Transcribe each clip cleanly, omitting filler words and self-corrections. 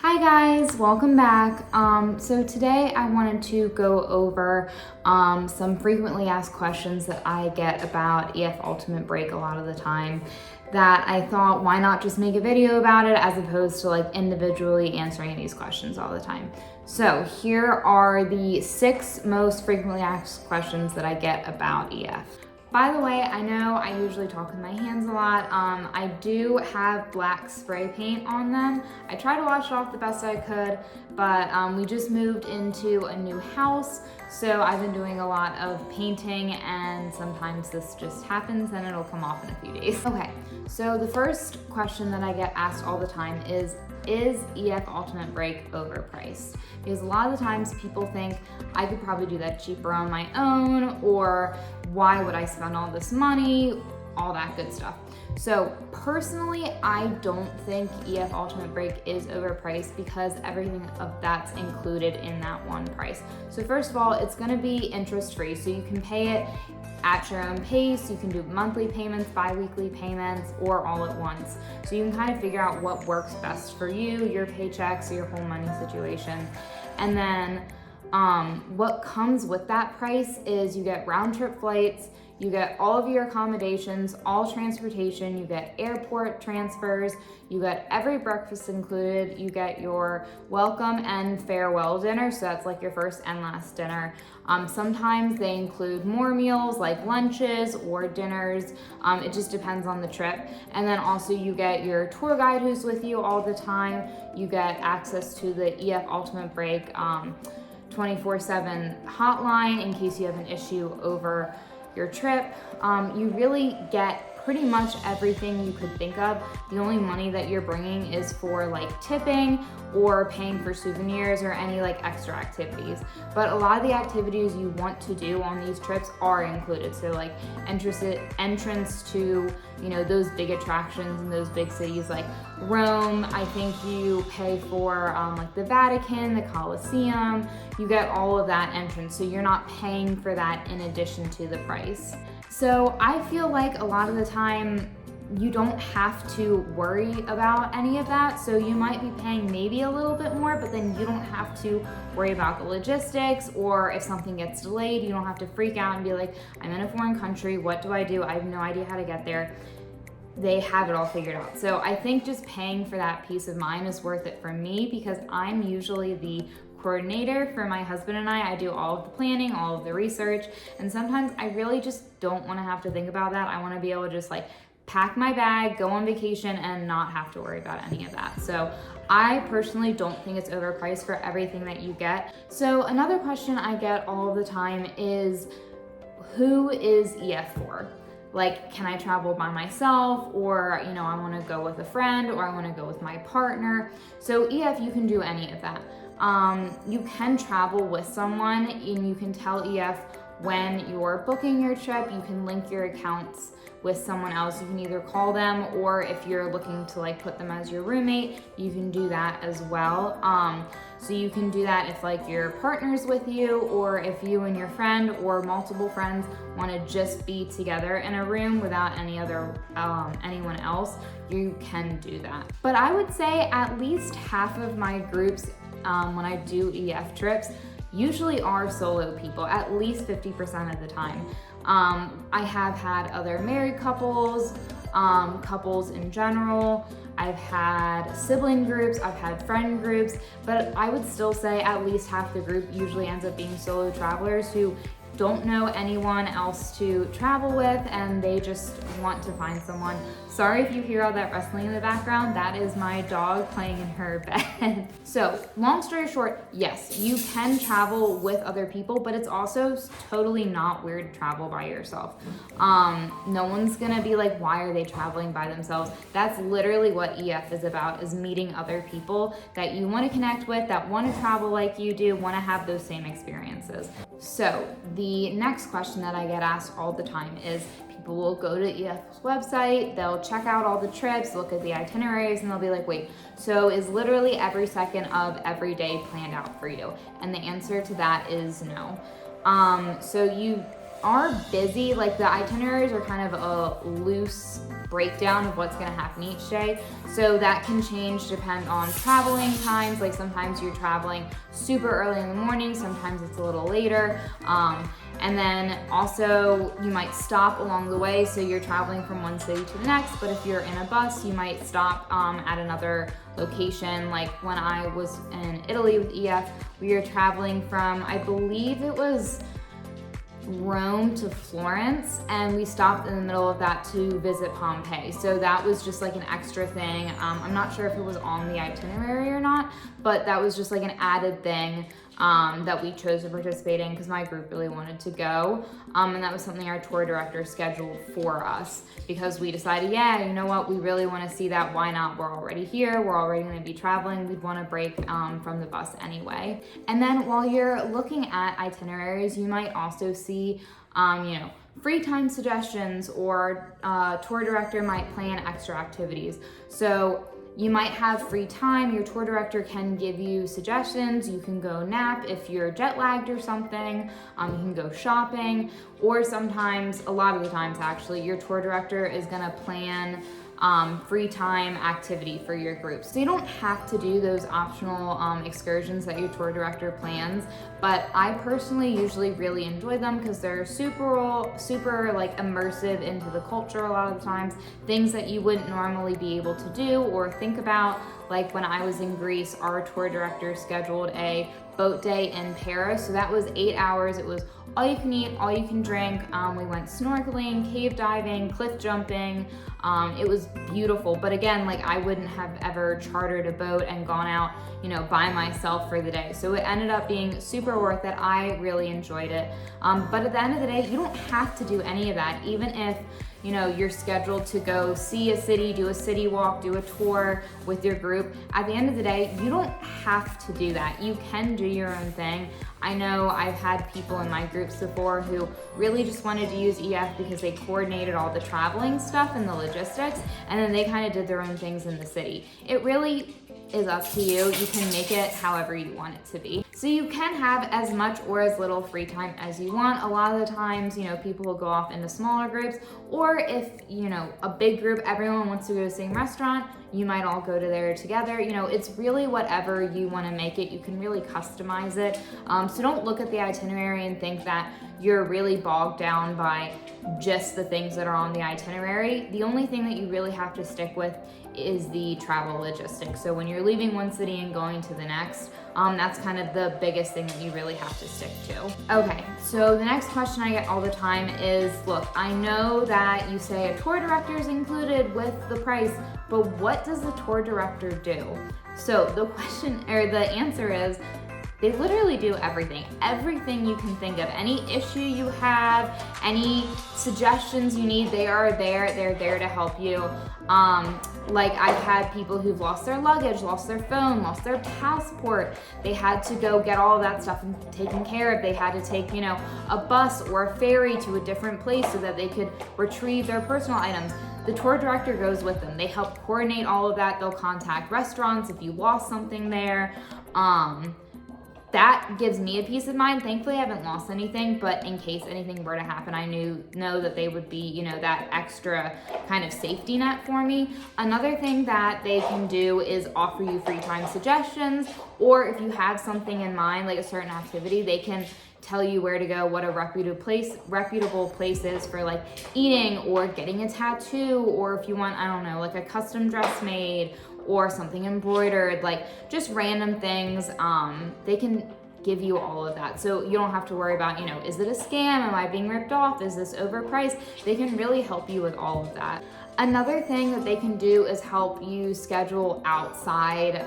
Hi guys, welcome back. So today I wanted to go over some frequently asked questions that I get about EF Ultimate Break a lot of the time that I thought, why not just make a video about it as opposed to like individually answering these questions all the time. So here are the 6 most frequently asked questions that I get about EF. By the way, I know I usually talk with my hands a lot. I do have black spray paint on them. I try to wash it off the best I could, but we just moved into a new house, so I've been doing a lot of painting and sometimes this just happens and it'll come off in a few days. Okay, so the first question that I get asked all the time is EF Ultimate Break overpriced? Because a lot of the times people think I could probably do that cheaper on my own, or why would I spend all this money, all that good stuff. So personally, I don't think EF Ultimate Break is overpriced because everything of that's included in that one price. So first of all, it's gonna be interest free, so you can pay it at your own pace. You can do monthly payments, bi-weekly payments, or all at once. So you can kind of figure out what works best for you, your paychecks, your whole money situation. And then what comes with that price is you get round trip flights, you get all of your accommodations, all transportation, you get airport transfers, you get every breakfast included, you get your welcome and farewell dinner, so that's like your first and last dinner. Sometimes they include more meals like lunches or dinners, it just depends on the trip. And then also you get your tour guide who's with you all the time, you get access to the EF Ultimate Break 24/7 hotline in case you have an issue over your trip. You really get pretty much everything you could think of. The only money that you're bringing is for like tipping or paying for souvenirs or any like extra activities. But a lot of the activities you want to do on these trips are included. So like entrance to, you know, those big attractions in those big cities like Rome. I think you pay for like the Vatican, the Colosseum. You get all of that entrance. So you're not paying for that in addition to the price. So I feel like a lot of the time you don't have to worry about any of that. So you might be paying maybe a little bit more, but then you don't have to worry about the logistics, or if something gets delayed, you don't have to freak out and be like, I'm in a foreign country, what do? I have no idea how to get there. They have it all figured out. So I think just paying for that peace of mind is worth it for me because I'm usually the coordinator for my husband and I do all of the planning, all of the research, and sometimes I really just don't want to have to think about that. I want to be able to just like pack my bag, go on vacation, and not have to worry about any of that. So I personally don't think it's overpriced for everything that you get. So another question I get all the time is, who is EF for? Like, can I travel by myself, or, you know, I want to go with a friend, or I want to go with my partner. So EF, you can do any of that. You can travel with someone and you can tell EF when you're booking your trip. You can link your accounts with someone else. You can either call them, or if you're looking to like put them as your roommate, you can do that as well. So you can do that if like your partner's with you, or if you and your friend or multiple friends want to just be together in a room without anyone else, you can do that. But I would say at least half of my groups when I do EF trips usually are solo people, at least 50% of the time. I have had other married couples, couples in general. I've had sibling groups, I've had friend groups, but I would still say at least half the group usually ends up being solo travelers who don't know anyone else to travel with and they just want to find someone. Sorry if you hear all that rustling in the background, that is my dog playing in her bed. So long story short, yes, you can travel with other people, but it's also totally not weird to travel by yourself. No one's gonna be like, why are they traveling by themselves? That's literally what EF is about, is meeting other people that you want to connect with, that want to travel like you do, want to have those same experiences. So the next question that I get asked all the time is, people will go to EF's website, they'll check out all the trips, look at the itineraries, and they'll be like, wait, so is literally every second of every day planned out for you? And the answer to that is no. So you are busy. Like the itineraries are kind of a loose breakdown of what's gonna happen each day. So that can change depend on traveling times. Like sometimes you're traveling super early in the morning, sometimes it's a little later. And then also you might stop along the way. So you're traveling from one city to the next, but if you're in a bus, you might stop at another location. Like when I was in Italy with EF, we were traveling from, I believe it was Rome to Florence, and we stopped in the middle of that to visit Pompeii. So that was just like an extra thing. I'm not sure if it was on the itinerary or not, but that was just like an added thing that we chose to participate in because my group really wanted to go. And that was something our tour director scheduled for us because we decided, yeah, you know what, we really want to see that. Why not? We're already here. We're already going to be traveling. We'd want to break from the bus anyway. And then while you're looking at itineraries, you might also see, free time suggestions, or tour director might plan extra activities. So you might have free time, your tour director can give you suggestions, you can go nap if you're jet lagged or something, you can go shopping, or sometimes, a lot of the times actually, your tour director is gonna plan free time activity for your group. So you don't have to do those optional excursions that your tour director plans, but I personally usually really enjoy them because they're super like immersive into the culture a lot of the times, things that you wouldn't normally be able to do or think about. Like when I was in Greece, our tour director scheduled a boat day in Paris. So that was 8 hours. It was all you can eat, all you can drink. We went snorkeling, cave diving, cliff jumping. It was beautiful. But again, like I wouldn't have ever chartered a boat and gone out, by myself for the day. So it ended up being super worth it. I really enjoyed it. But at the end of the day, you don't have to do any of that. Even if you're scheduled to go see a city, do a city walk, do a tour with your group. At the end of the day, you don't have to do that. You can do your own thing. I know I've had people in my groups before who really just wanted to use EF because they coordinated all the traveling stuff and the logistics, and then they kind of did their own things in the city. It really is up to you. You can make it however you want it to be. So you can have as much or as little free time as you want. A lot of the times, people will go off into smaller groups, or if, a big group, everyone wants to go to the same restaurant, you might all go to there together. It's really whatever you want to make it. You can really customize it. So don't look at the itinerary and think that you're really bogged down by just the things that are on the itinerary. The only thing that you really have to stick with is the travel logistics. So when you're leaving one city and going to the next, that's kind of the biggest thing that you really have to stick to. Okay, so the next question I get all the time is, look, I know that you say a tour director is included with the price, but what does the tour director do? So the answer is, they literally do everything. Everything you can think of. Any issue you have, any suggestions you need, they are there. They're there to help you. Like I've had people who've lost their luggage, lost their phone, lost their passport. They had to go get all of that stuff taken care of. They had to take, a bus or a ferry to a different place so that they could retrieve their personal items. The tour director goes with them. They help coordinate all of that. They'll contact restaurants if you lost something there. That gives me a peace of mind. Thankfully, I haven't lost anything, but in case anything were to happen, I know that they would be, that extra kind of safety net for me. Another thing that they can do is offer you free time suggestions, or if you have something in mind, like a certain activity, they can tell you where to go, what a reputable place is for like eating or getting a tattoo, or if you want, I don't know, like a custom dress made or something embroidered, like just random things. They can give you all of that. So you don't have to worry about, is it a scam? Am I being ripped off? Is this overpriced? They can really help you with all of that. Another thing that they can do is help you schedule outside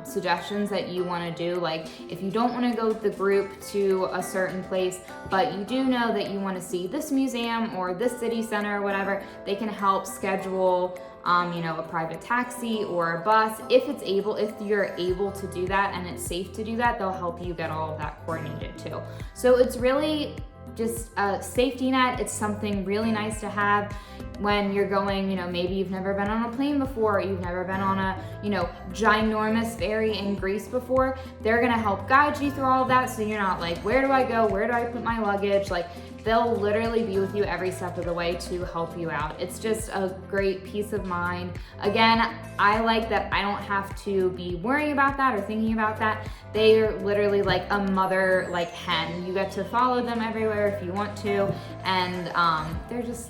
suggestions that you want to do. Like if you don't want to go with the group to a certain place, but you do know that you want to see this museum or this city center or whatever, they can help schedule a private taxi or a bus. If you're able to do that and it's safe to do that, they'll help you get all of that coordinated too. So it's really just a safety net. It's something really nice to have. when you're going, maybe you've never been on a plane before, you've never been on a, ginormous ferry in Greece before. They're gonna help guide you through all of that, so you're not like, where do I go? Where do I put my luggage? Like, they'll literally be with you every step of the way to help you out. It's just a great peace of mind. Again, I like that I don't have to be worrying about that or thinking about that. They're literally like a mother, like hen. You get to follow them everywhere if you want to, and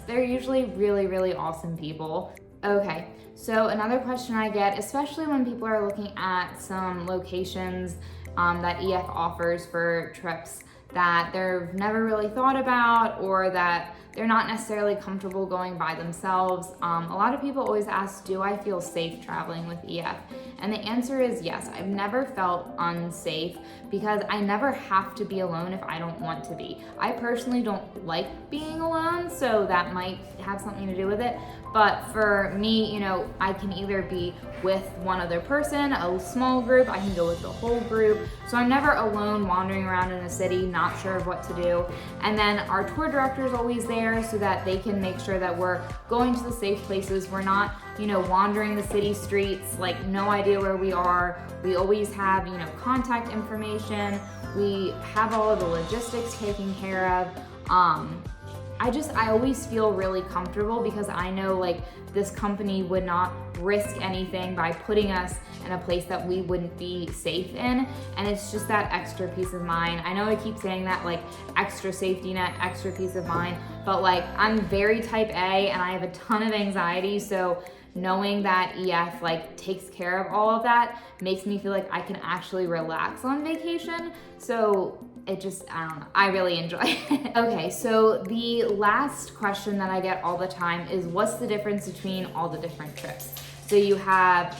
they're usually really, really awesome people. Okay, so another question I get, especially when people are looking at some locations that EF offers for trips that they've never really thought about, or that they're not necessarily comfortable going by themselves. A lot of people always ask, do I feel safe traveling with EF? And the answer is yes. I've never felt unsafe because I never have to be alone if I don't want to be. I personally don't like being alone, so that might have something to do with it. But for me, I can either be with one other person, a small group, I can go with the whole group. So I'm never alone wandering around in a city, not sure of what to do. And then our tour director is always there so that they can make sure that we're going to the safe places. We're not, wandering the city streets, like no idea where we are. We always have, contact information. We have all of the logistics taken care of. I always feel really comfortable because I know like this company would not risk anything by putting us in a place that we wouldn't be safe in. And it's just that extra peace of mind. I know I keep saying that, like extra safety net, extra peace of mind, but like I'm very type A and I have a ton of anxiety. So knowing that EF like takes care of all of that makes me feel like I can actually relax on vacation. So it just, I don't know, I really enjoy it. Okay, so the last question that I get all the time is, what's the difference between all the different trips? So you have,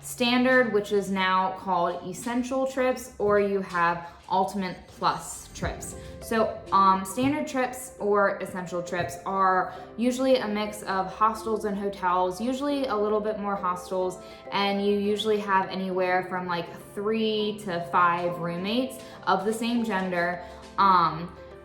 standard, which is now called essential trips, or you have ultimate plus trips. So standard trips or essential trips are usually a mix of hostels and hotels, usually a little bit more hostels, and you usually have anywhere from like 3 to 5 roommates of the same gender,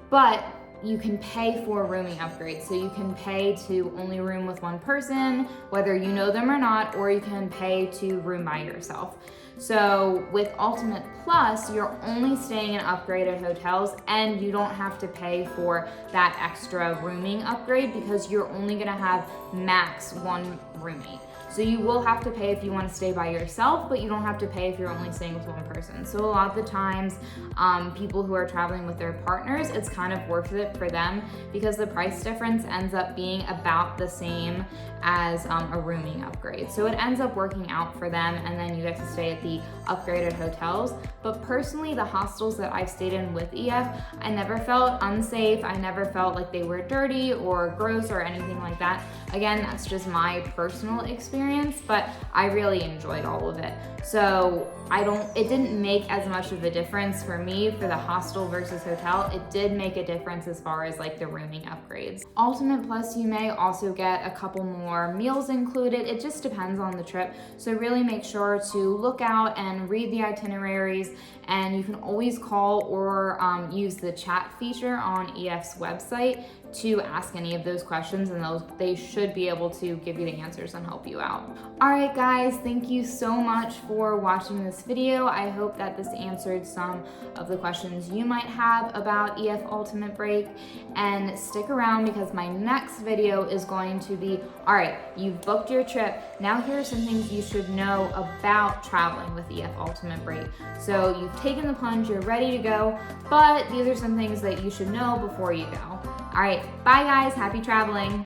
but you can pay for rooming upgrades. So you can pay to only room with one person, whether you know them or not, or you can pay to room by yourself. So with Ultimate Plus, you're only staying in upgraded hotels and you don't have to pay for that extra rooming upgrade because you're only gonna have max one roommate. So you will have to pay if you want to stay by yourself, but you don't have to pay if you're only staying with one person. So a lot of the times, people who are traveling with their partners, it's kind of worth it for them because the price difference ends up being about the same as a rooming upgrade. So it ends up working out for them, and then you get to stay at the upgraded hotels. But personally, the hostels that I've stayed in with EF, I never felt unsafe. I never felt like they were dirty or gross or anything like that. Again, that's just my personal experience, but I really enjoyed all of it. So it didn't make as much of a difference for me for the hostel versus hotel. It did make a difference as far as like the rooming upgrades. Ultimate Plus, you may also get a couple more meals included. It just depends on the trip. So really make sure to look out and read the itineraries, and you can always call or use the chat feature on EF's website to ask any of those questions, and they should be able to give you the answers and help you out. All right, guys, thank you so much for watching this video. I hope that this answered some of the questions you might have about EF Ultimate Break, and stick around because my next video is going to be, all right, you've booked your trip. Now here are some things you should know about traveling with EF Ultimate Break. So you've taken the plunge, you're ready to go, but these are some things that you should know before you go. All right, bye guys, happy traveling.